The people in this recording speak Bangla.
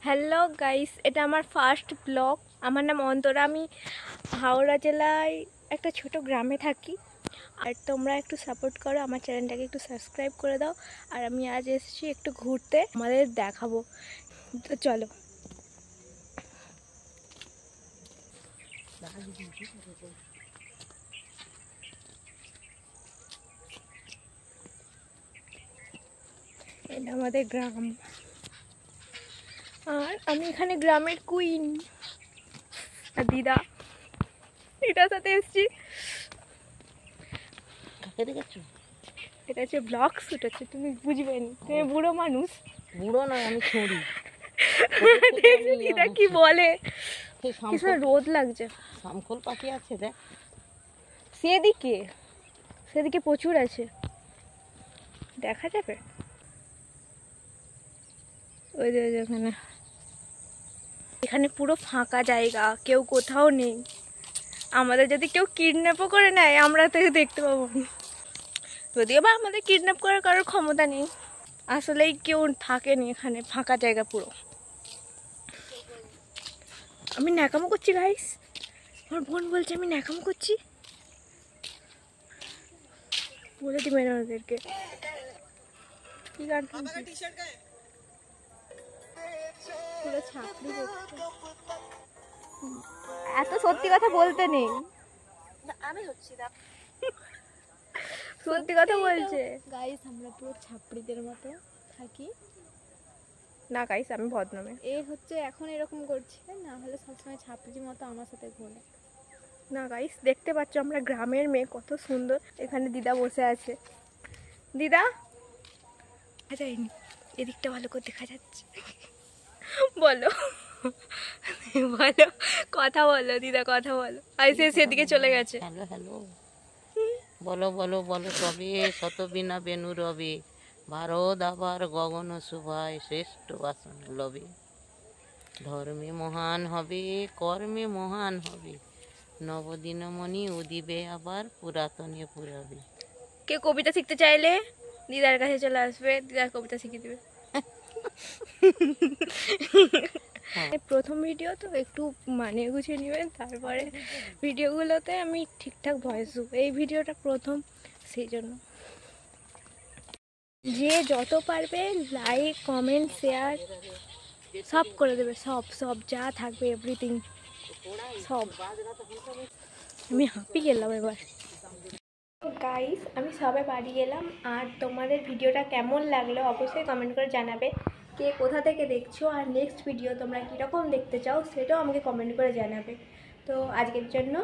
হ্যালো গাইস, এটা আমার ফার্স্ট ব্লগ। আমার নাম অন্তরা। আমি হাওড়া জেলায় একটা ছোট গ্রামে থাকি। আর তোমরা একটু সাপোর্ট করো, আমার চ্যানেলটাকে একটু সাবস্ক্রাইব করে দাও। আর আমি আজ এসেছি একটু ঘুরতে, আমাদের দেখাবো। তো চলো। এটা আমাদের গ্রাম, আর আমি এখানে গ্রামের কুইন। আর দিদা এটার সাথে এসেছি। এটা হচ্ছে ব্লগ শুট হচ্ছে, তুমি বুঝবে নি, তুমি বুড়ো মানুষ। বুড়ো নয়, আমি ছড়ি। দিদা কি বলে, কিসব রোদ লাগছে। শামখোল পাখি আছে দেখ, সেদিকে সেদিকে প্রচুর আছে, দেখা যাবে। ওই যে এখানে, এখানে পুরো ফাঁকা জায়গা, কেউ কোথাও নেই। আমাদের যদি কেউ কিডন্যাপও করে নেয়, আমরা তো দেখতে পাবো না। যদিও বা আমাদের কিডন্যাপ করার কারোর ক্ষমতা নেই, আসলেই কেউ থাকেনি এখানে, ফাঁকা জায়গা পুরো। আমি ন্যাকামো করছি গাইস, আমার বোন বলছে আমি ন্যাকামো করছি, বলে দিবেন ওদেরকে। কি গান পুরো ছাপড়ি দেখছে। এত সত্যি কথা বলতে নেই, আমি হচ্ছি না, সত্যি কথা বলছে। গাইস আমরা পুরো ছাপড়িদের মতো থাকি। না গাইস, আমি ভদ্রমে। এ হচ্ছে এখন এরকম করছে, না হলে সবসময় ছাপড়ির মতো আমার সাথে ঘোরে। না গাইস, দেখতে পাচ্ছ আমরা গ্রামের মেয়ে, কত সুন্দর। এখানে দিদা বসে আছে। দিদা দেখা যায়নি, এদিকটা ভালো করে দেখা যাচ্ছে। বলো বলো, কথা বলো দিদা, কথা বলো। আইসে সেদিকে চলে গেছে। হ্যালো হ্যালো, বলো বলো বলো, তবে শত বিনা বেনু রবে, ভারত আবার গগন শুভায়, শ্রেষ্ঠ বাসন লবে। ধর্মে মহান হবে, কর্মে মহান হবে, নবদিনমণি উদিবে আবার পুরাতনে পুরাবে। কে কবিতা শিখতে চাইলে দিদার কাছে চলে আসবে, দিদার কবিতা শিখিয়ে দেবে। প্রথম ভিডিও তো একটু মানিয়ে গুছিয়ে নেবেন, তারপরে ভিডিওগুলোতে আমি ঠিকঠাক ভয়েস দেবো। এই ভিডিওটা প্রথম, সেই জন্য যে যত পারবে লাইক কমেন্ট শেয়ার সব করে দেবে, সব সব যা থাকবে এভরিথিং সব। আমি হাঁপিয়ে গেলাম এবার। গাইস, আমি সবে বাড়ি এলাম। আর তোমাদের ভিডিওটা কেমন লাগলো অবশ্যই কমেন্ট করে জানাবে। কে কোথা থেকে দেখছো, আর নেক্সট ভিডিও তোমরা কীরকম দেখতে চাও সেটাও আমাকে কমেন্ট করে জানাবে। তো আজকের জন্য